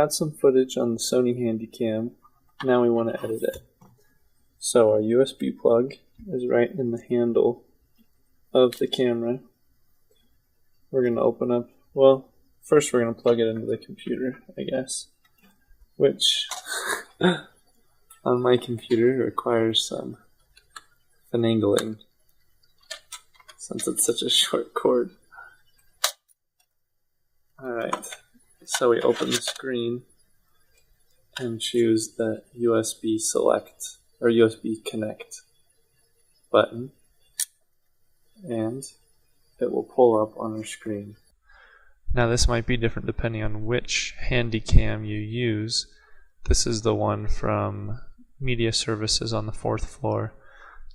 got some footage on the Sony Handycam. Now we want to edit it. So our USB plug is right in the handle of the camera. We're going to open up, well, first we're going to plug it into the computer, I guess, which on my computer requires some finagling since it's such a short cord. Alright, so we open the screen and choose the USB select or USB connect button, and it will pull up on our screen. Now this might be different depending on which Handycam you use. This is the one from Media Services on the 4th floor.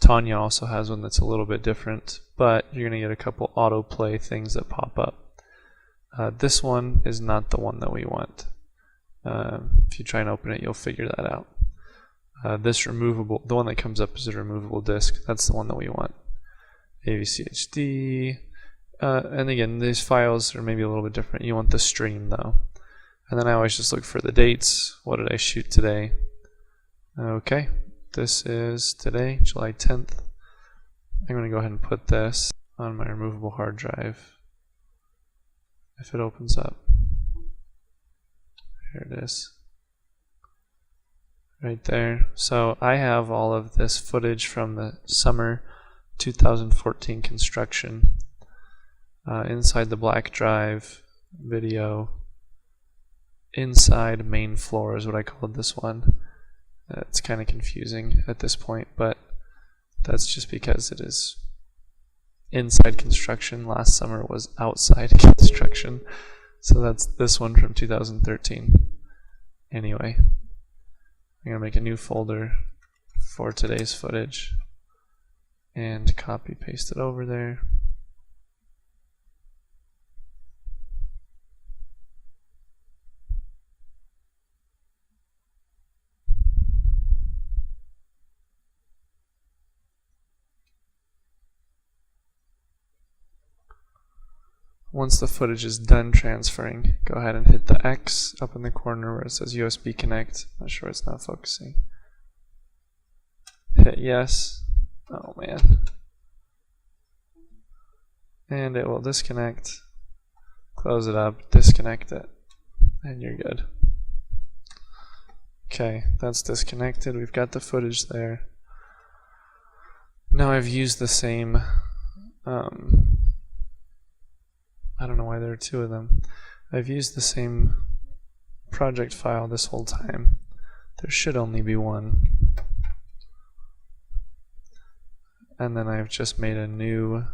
Tanya also has one that's a little bit different, but you're going to get a couple autoplay things that pop up. This one is not the one that we want. If you try and open it, you'll figure that out. This removable, the one that comes up is a removable disc. That's the one that we want. AVCHD. And again, these files are maybe a little bit different. You want the stream though. And then I always just look for the dates. What did I shoot today? Okay, this is today, July 10th. I'm going to go ahead and put this on my removable hard drive. If it opens up. Here it is. Right there. So I have all of this footage from the summer 2014 construction inside the black drive video. Inside main floor is what I called this one. It's kind of confusing at this point, but that's just because it is inside construction. Last summer was outside construction. So that's this one from 2013. Anyway, I'm going to make a new folder for today's footage and copy paste it over there. Once the footage is done transferring, go ahead and hit the X up in the corner where it says USB connect. Not sure it's not focusing. Hit yes. Oh man. And it will disconnect. Close it up, disconnect it, and you're good. Okay, that's disconnected. We've got the footage there. Now I've used the same I don't know why there are two of them. I've used the same project file this whole time. There should only be one. And then I've just made a new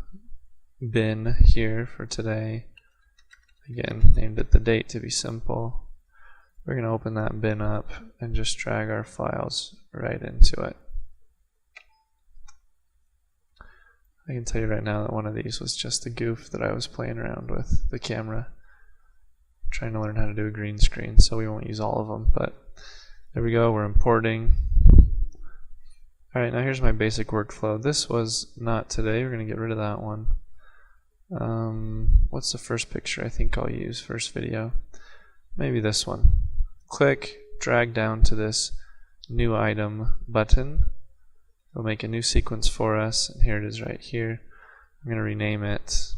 bin here for today. Again, named it the date to be simple. We're going to open that bin up and just drag our files right into it. I can tell you right now that one of these was just a goof that I was playing around with the camera, trying to learn how to do a green screen, so we won't use all of them, but there we go, we're importing. Alright, now here's my basic workflow. This was not today, we're going to get rid of that one. What's the first picture I think I'll use, first video? Maybe this one. Click, drag down to this new item button. It'll make a new sequence for us, and here it is right here. I'm going to rename it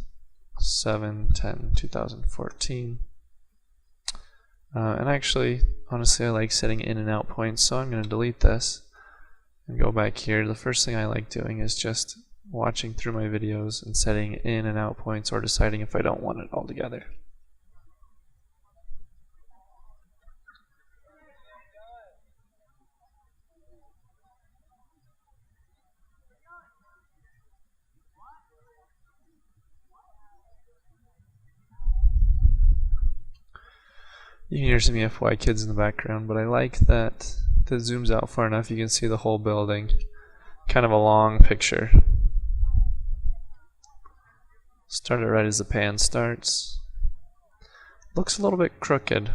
7/10/2014. And actually, honestly, I like setting in and out points, so I'm going to delete this and go back here. The first thing I like doing is just watching through my videos and setting in and out points or deciding if I don't want it altogether. You can hear some EFY kids in the background, but I like that it zooms out far enough you can see the whole building. Kind of a long picture. Start it right as the pan starts. Looks a little bit crooked.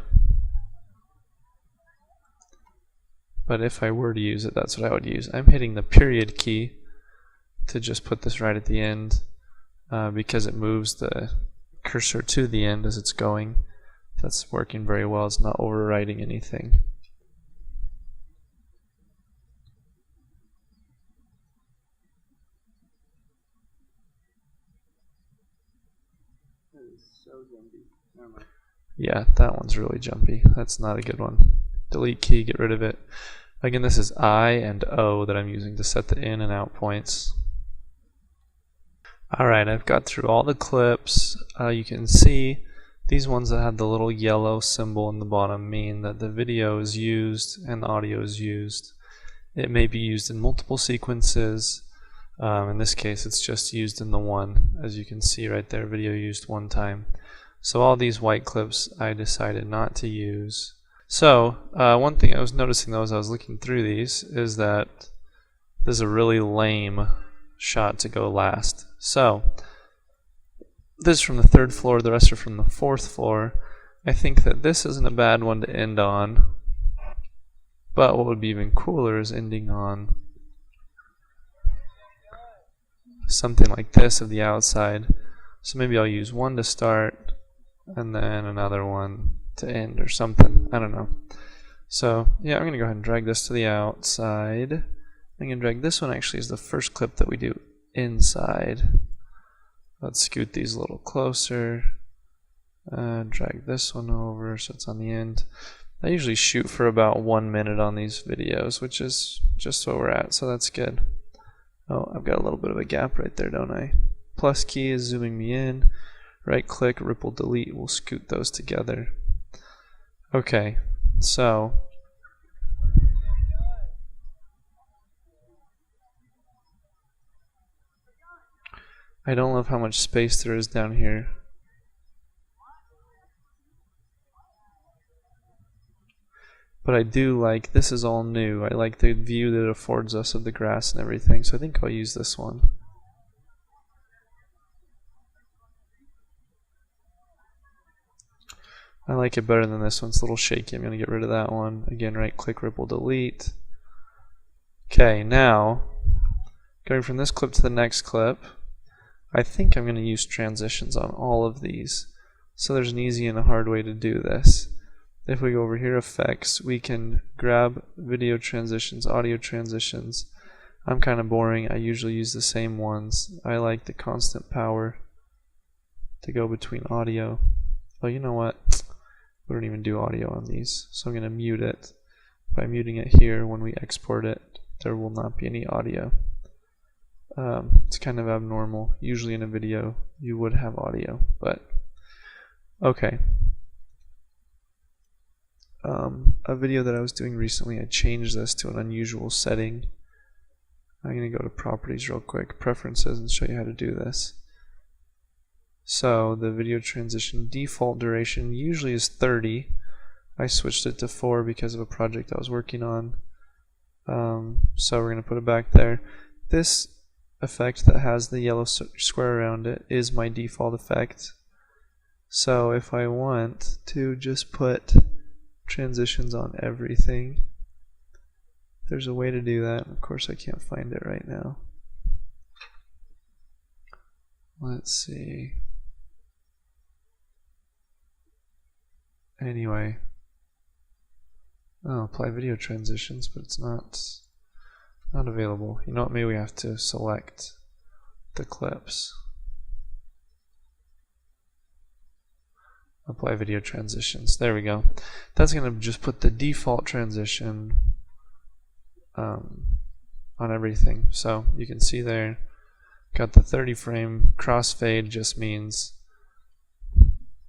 But if I were to use it, that's what I would use. I'm hitting the period key to just put this right at the end because it moves the cursor to the end as it's going. That's working very well. It's not overwriting anything. Yeah, that one's really jumpy. That's not a good one. Delete key, get rid of it. Again, this is I and O that I'm using to set the in and out points. Alright, I've got through all the clips. You can see these ones that had the little yellow symbol in the bottom mean that the video is used and the audio is used. It may be used in multiple sequences. In this case, it's just used in the one. As you can see right there, video used one time. So all these white clips I decided not to use. So one thing I was noticing though as I was looking through these is that this is a really lame shot to go last. So this is from the 3rd floor, the rest are from the 4th floor. I think that this isn't a bad one to end on, but what would be even cooler is ending on something like this of the outside. So maybe I'll use one to start and then another one to end or something. I don't know. So yeah, I'm going to go ahead and drag this to the outside. I'm going to drag this one actually as the first clip that we do inside. Let's scoot these a little closer. Drag this one over so it's on the end. I usually shoot for about 1 minute on these videos, which is just what we're at, so that's good. Oh, I've got a little bit of a gap right there, don't I? Plus key is zooming me in. Right click, ripple delete, we'll scoot those together. Okay, so I don't love how much space there is down here. But I do like, this is all new. I like the view that it affords us of the grass and everything, so I think I'll use this one. I like it better than this one. It's a little shaky. I'm going to get rid of that one. Again, right click, ripple delete. Okay, now going from this clip to the next clip, I think I'm going to use transitions on all of these. So there's an easy and a hard way to do this. If we go over here, effects, we can grab video transitions, audio transitions. I'm kind of boring. I usually use the same ones. I like the constant power to go between audio. Oh, you know what? We don't even do audio on these, so I'm going to mute it. By muting it here, when we export it, there will not be any audio. It's kind of abnormal. Usually in a video, you would have audio, but okay. A video that I was doing recently, I changed this to an unusual setting. I'm going to go to properties real quick, preferences, and show you how to do this. So the video transition default duration usually is 30. I switched it to 4 because of a project I was working on. So we're going to put it back there. This effect that has the yellow square around it is my default effect. So if I want to just put transitions on everything, there's a way to do that. Of course I can't find it right now. Let's see. Anyway, oh, apply video transitions, but it's not available. You know what? Maybe we have to select the clips. Apply video transitions. There we go. That's going to just put the default transition on everything. So you can see there, got the 30 frame crossfade. Just means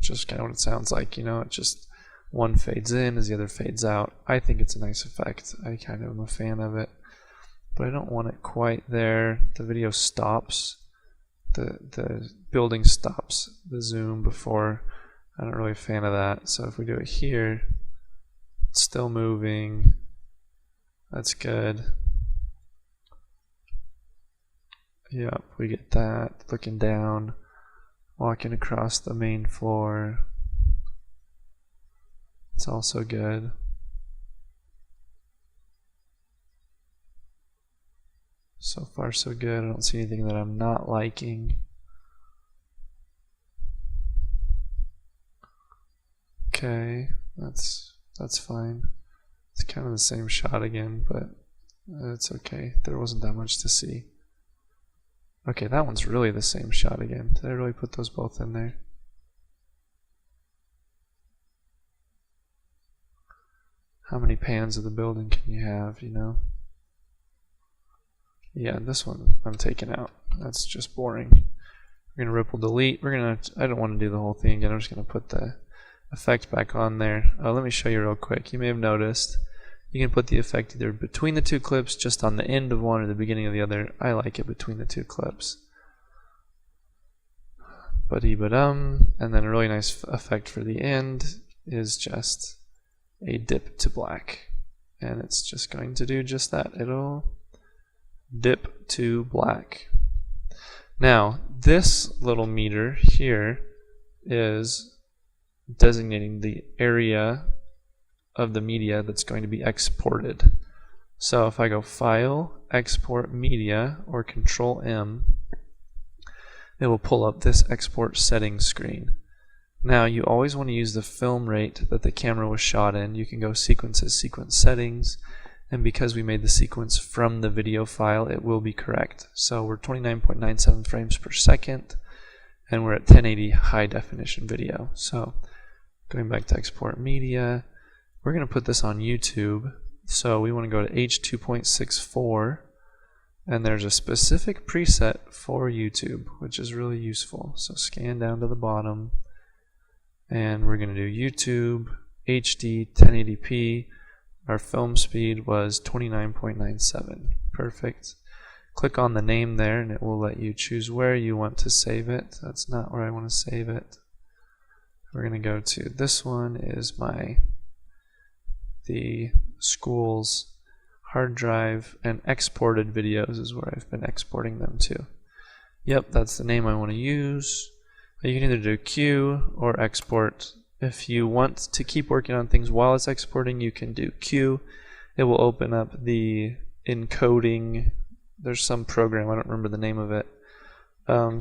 just kind of what it sounds like, you know, it just one fades in as the other fades out. I think it's a nice effect. I kind of am a fan of it, but I don't want it quite there. The video stops, the building stops the zoom before. I'm not really a fan of that. So if we do it here, it's still moving. That's good. Yep, we get that. Looking down, walking across the main floor. It's also good. So far so good. I don't see anything that I'm not liking. okay. That's fine. It's kind of the same shot again, but it's okay. There wasn't that much to see. Okay, that one's really the same shot again. Did I really put those both in there? How many pans of the building can you have, you know? Yeah, this one I'm taking out. That's just boring. We're gonna ripple delete. I don't want to do the whole thing again. I'm just gonna put the effect back on there. Let me show you real quick. You may have noticed you can put the effect either between the two clips, just on the end of one or the beginning of the other. I like it between the two clips. And then a really nice effect for the end is just a dip to black. And it's just going to do just that. It'll dip to black. Now, this little meter here is designating the area of the media that's going to be exported. So if I go File, Export Media, or Control M, it will pull up this export settings screen. Now you always want to use the film rate that the camera was shot in. You can go Sequences, Sequence Settings, and because we made the sequence from the video file, it will be correct. So we're 29.97 frames per second, and we're at 1080 high definition video. So going back to Export Media, we're going to put this on YouTube. So we want to go to H2.64, and there's a specific preset for YouTube, which is really useful. So scan down to the bottom, and we're going to do YouTube HD 1080p. Our film speed was 29.97. Perfect. Click on the name there, and it will let you choose where you want to save it. That's not where I want to save it. We're going to go to this one is the school's hard drive, and exported videos is where I've been exporting them to. Yep, that's the name I want to use. You can either do Q or export. If you want to keep working on things while it's exporting, you can do Q. It will open up the encoding. There's some program, I don't remember the name of it.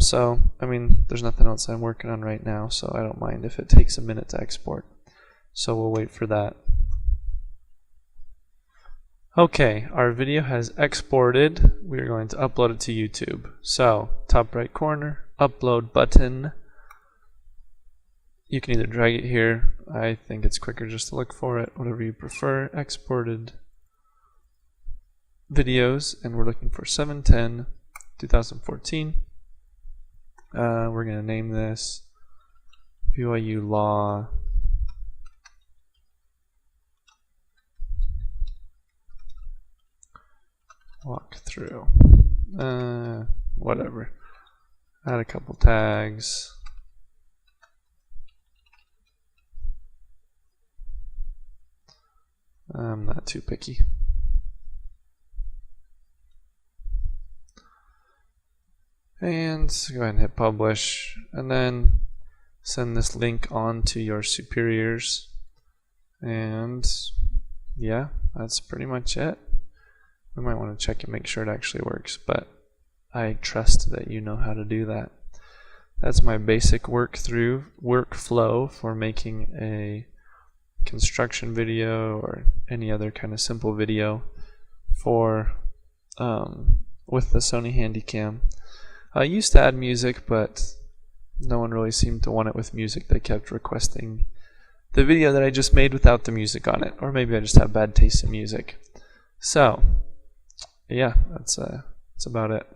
So, I mean, there's nothing else I'm working on right now, so I don't mind if it takes a minute to export. So we'll wait for that. Okay, our video has exported. We are going to upload it to YouTube. So, top right corner, upload button. You can either drag it here. I think it's quicker just to look for it, whatever you prefer. Exported videos, and we're looking for 7/10/2014. We're going to name this BYU Law Walkthrough. Whatever. Add a couple tags. I'm not too picky. And go ahead and hit publish, and then send this link on to your superiors. And yeah, that's pretty much it. We might want to check and make sure it actually works, but I trust that you know how to do that. That's my basic workflow for making a construction video or any other kind of simple video for with the Sony Handycam. I used to add music, but no one really seemed to want it with music. They kept requesting the video that I just made without the music on it, or maybe I just have bad taste in music. So yeah, that's about it.